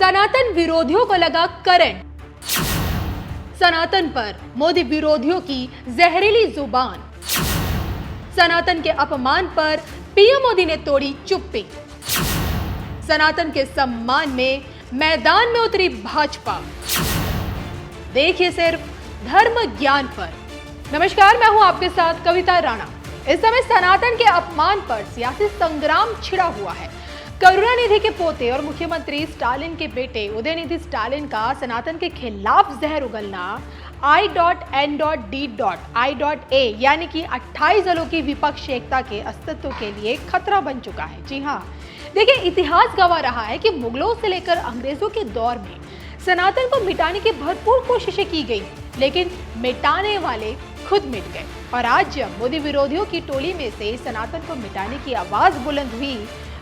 सनातन विरोधियों को लगा करंट। सनातन पर मोदी विरोधियों की जहरीली जुबान। सनातन के अपमान पर पीएम मोदी ने तोड़ी चुप्पी। सनातन के सम्मान में मैदान में उतरी भाजपा। देखिए सिर्फ धर्म ज्ञान पर। नमस्कार, मैं हूं आपके साथ कविता राणा। इस समय सनातन के अपमान पर सियासी संग्राम छिड़ा हुआ है। करुणानिधि के पोते और मुख्यमंत्री स्टालिन के बेटे उदयनिधि स्टालिन का सनातन के खिलाफ जहर उगलना I.N.D.I.A यानी कि 28 दलों की विपक्ष एकता के अस्तित्व के लिए खतरा बन चुका है। जी हाँ, देखिए, इतिहास गवाह रहा है कि मुगलों से लेकर अंग्रेजों के दौर में सनातन को मिटाने की भरपूर कोशिशें की गई, लेकिन मिटाने वाले खुद मिट गए। और आज जब मोदी विरोधियों की टोली में से सनातन को मिटाने की आवाज बुलंद हुई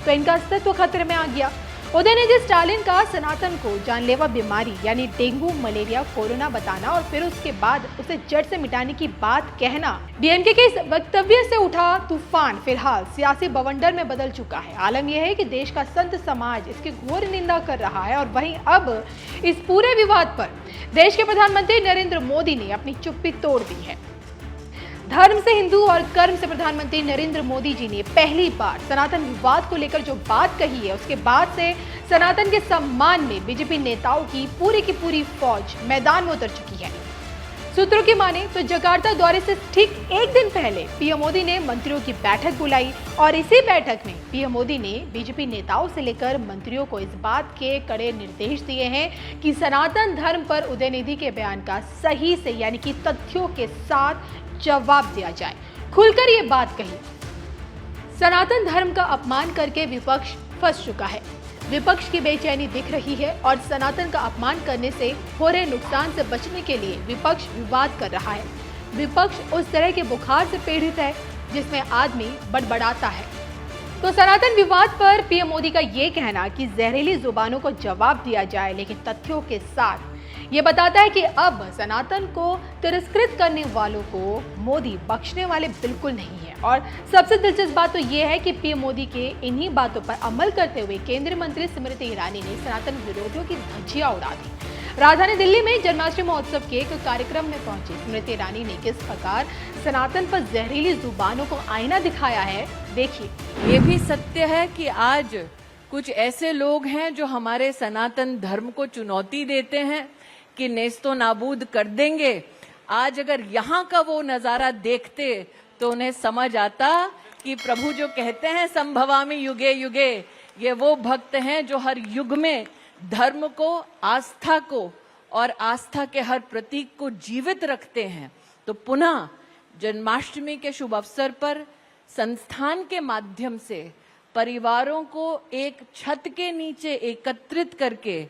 तो इनका अस्तित्व खतरे में आ गया। उदयनिधि स्टालिन का सनातन को जानलेवा बीमारी यानी डेंगू, मलेरिया, कोरोना बताना और फिर उसके बाद उसे जड़ से मिटाने की बात कहना डीएमके के इस वक्तव्य से उठा तूफान फिलहाल सियासी बवंडर में बदल चुका है। आलम यह है कि देश का संत समाज इसकी घोर निंदा कर रहा है और वहीं अब इस पूरे विवाद पर देश के प्रधानमंत्री नरेंद्र मोदी ने अपनी चुप्पी तोड़ दी है। धर्म से हिंदू और कर्म से प्रधानमंत्री नरेंद्र मोदी जी ने पहली बार सनातन विवाद को लेकर जो बात कही है, उसके बाद से सनातन के सम्मान में बीजेपी नेताओं की पूरी फौज मैदान में उतर चुकी है। सूत्रों की माने तो जकार्ता दौरे से ठीक एक दिन पहले पीएम मोदी ने मंत्रियों की बैठक बुलाई और इसी बैठक में पीएम मोदी ने बीजेपी नेताओं से लेकर मंत्रियों को इस बात के कड़े निर्देश दिए हैं कि सनातन धर्म पर उदयनिधि के बयान का सही से यानी कि तथ्यों के साथ जवाब दिया जाए। खुलकर ये बात कही। सनातन धर्म का अपमान करके विपक्ष फंस चुका है। विपक्ष की बेचैनी दिख रही है और सनातन का अपमान करने से हो रहे नुकसान से बचने के लिए विपक्ष विवाद कर रहा है। विपक्ष उस तरह के बुखार से पीड़ित है जिसमें आदमी बड़बड़ाता है। तो सनातन विवाद पर पीएम मोदी का ये कहना कि जहरीली जुबानों को जवाब दिया जाए लेकिन तथ्यों के साथ, ये बताता है कि अब सनातन को तिरस्कृत करने वालों को मोदी बख्शने वाले बिल्कुल नहीं है। और सबसे दिलचस्प बात तो ये है कि पीएम मोदी के इन्हीं बातों पर अमल करते हुए केंद्रीय मंत्री स्मृति ईरानी ने सनातन विरोधियों की धज्जियां उड़ा दी। राजधानी दिल्ली में जन्माष्टमी महोत्सव के एक कार्यक्रम में पहुंची स्मृति ईरानी ने किस प्रकार सनातन पर जहरीली जुबानों को आईना दिखाया है, देखिए। ये भी सत्य है कि आज कुछ ऐसे लोग हैं जो हमारे सनातन धर्म को चुनौती देते हैं कि नेस्तो नाबूद कर देंगे। आज अगर यहाँ का वो नजारा देखते तो उन्हें समझ आता कि प्रभु जो कहते हैं संभवामि युगे युगे, ये वो भक्त हैं जो हर युग में धर्म को, आस्था को और आस्था के हर प्रतीक को जीवित रखते हैं। तो पुनः जन्माष्टमी के शुभ अवसर पर संस्थान के माध्यम से परिवारों को एक छत के नीचे एकत्रित करके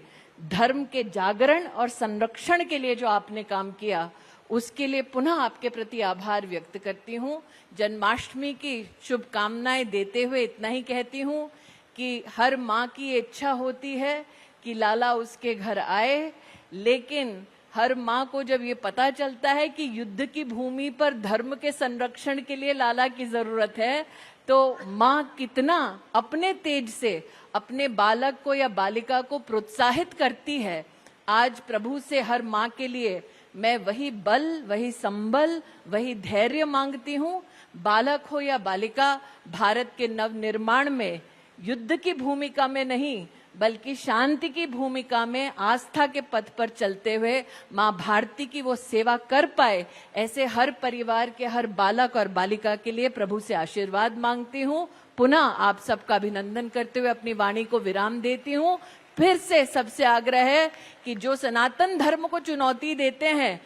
धर्म के जागरण और संरक्षण के लिए जो आपने काम किया, उसके लिए पुनः आपके प्रति आभार व्यक्त करती हूँ। जन्माष्टमी की शुभकामनाएं देते हुए इतना ही कहती हूँ कि हर माँ की इच्छा होती है कि लाला उसके घर आए, लेकिन हर माँ को जब ये पता चलता है कि युद्ध की भूमि पर धर्म के संरक्षण के लिए लाला की जरूरत है, तो माँ कितना अपने तेज से अपने बालक को या बालिका को प्रोत्साहित करती है। आज प्रभु से हर माँ के लिए मैं वही बल, वही संबल, वही धैर्य मांगती हूँ। बालक हो या बालिका, भारत के नवनिर्माण में युद्ध की भूमिका में नहीं बल्कि शांति की भूमिका में आस्था के पथ पर चलते हुए माँ भारती की वो सेवा कर पाए, ऐसे हर परिवार के हर बालक और बालिका के लिए प्रभु से आशीर्वाद मांगती हूँ। पुनः आप सबका अभिनंदन करते हुए अपनी वाणी को विराम देती हूँ। फिर से सबसे आग्रह है कि जो सनातन धर्म को चुनौती देते हैं,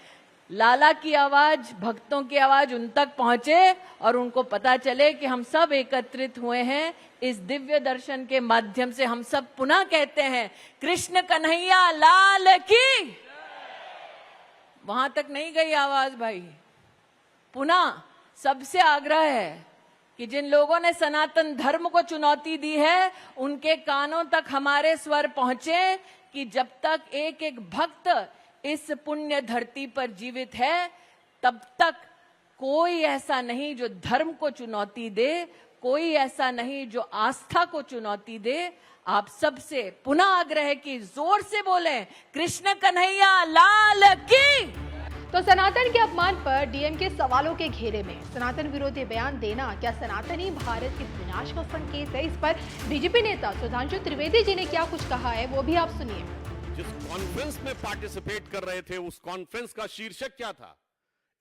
लाला की आवाज, भक्तों की आवाज उन तक पहुंचे और उनको पता चले कि हम सब एकत्रित हुए हैं। इस दिव्य दर्शन के माध्यम से हम सब पुनः कहते हैं कृष्ण कन्हैया लाल की। वहां तक नहीं गई आवाज भाई। पुनः सबसे आग्रह है कि जिन लोगों ने सनातन धर्म को चुनौती दी है, उनके कानों तक हमारे स्वर पहुंचे कि जब तक एक एक भक्त इस पुण्य धरती पर जीवित है, तब तक कोई ऐसा नहीं जो धर्म को चुनौती दे, कोई ऐसा नहीं जो आस्था को चुनौती दे। आप सबसे पुनः आग्रह है कि जोर से बोलें कृष्ण कन्हैया लाल की। तो सनातन के अपमान पर डीएम के सवालों के घेरे में सनातन विरोधी बयान देना क्या सनातनी भारत के विनाश का संकेत है? इस पर बीजेपी नेता सुधांशु त्रिवेदी जी ने क्या कुछ कहा है, वो भी आप सुनिए। जिस कॉन्फ्रेंस में पार्टिसिपेट कर रहे थे उस कॉन्फ्रेंस का शीर्षक क्या था?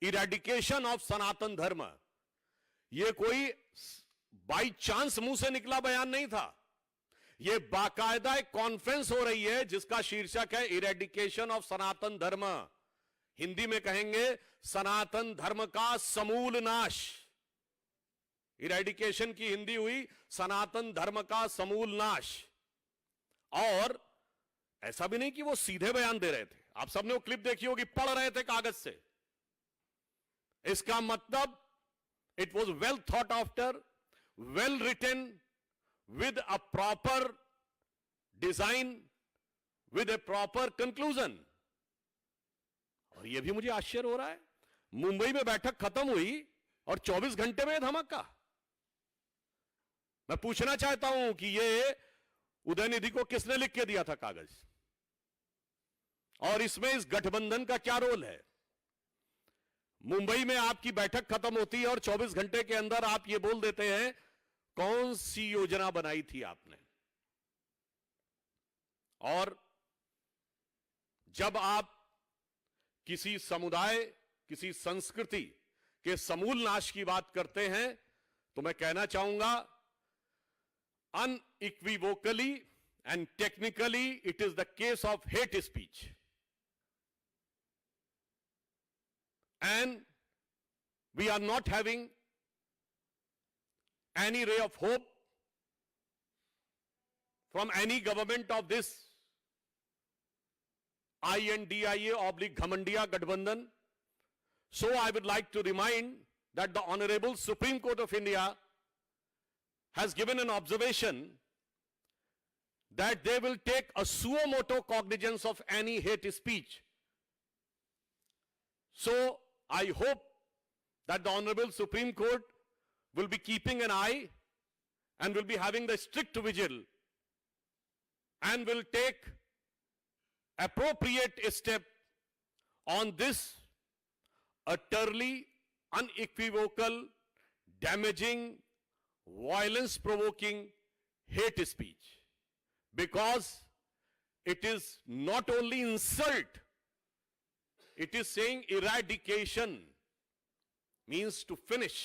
इरेडिकेशन ऑफ सनातन धर्म। यह कोई बाई चांस मुंह से निकला बयान नहीं था, यह बाकायदा एक कॉन्फ्रेंस हो रही है जिसका शीर्षक है इरेडिकेशन ऑफ सनातन धर्म। हिंदी में कहेंगे सनातन धर्म का समूल नाश। इरेडिकेशन की हिंदी हुई सनातन धर्म का समूल नाश। और ऐसा भी नहीं कि वो सीधे बयान दे रहे थे, आप सबने वो क्लिप देखी होगी, पढ़ रहे थे कागज से। इसका मतलब it was well thought after, well written, with a proper design, with a proper conclusion. और यह भी मुझे आश्चर्य हो रहा है, मुंबई में बैठक खत्म हुई और 24 घंटे में धमाका। मैं पूछना चाहता हूं कि यह उदयनिधि को किसने लिख के दिया था कागज, और इसमें इस गठबंधन का क्या रोल है? मुंबई में आपकी बैठक खत्म होती है और 24 घंटे के अंदर आप ये बोल देते हैं कौन सी योजना बनाई थी आपने। और जब आप किसी समुदाय, किसी संस्कृति के समूल नाश की बात करते हैं तो मैं कहना चाहूंगा unequivocally and technically it is the case of hate speech, and we are not having any ray of hope from any government of this INDIA/Ghamandiya Gadbandhan. So I would like to remind that the Honorable Supreme Court of India has given an observation that they will take a suo motu cognizance of any hate speech. So I hope that the Honorable Supreme Court will be keeping an eye and will be having the strict vigil and will take appropriate step on this utterly unequivocal, damaging, violence-provoking hate speech, because it is not only insult, it is saying eradication means to finish.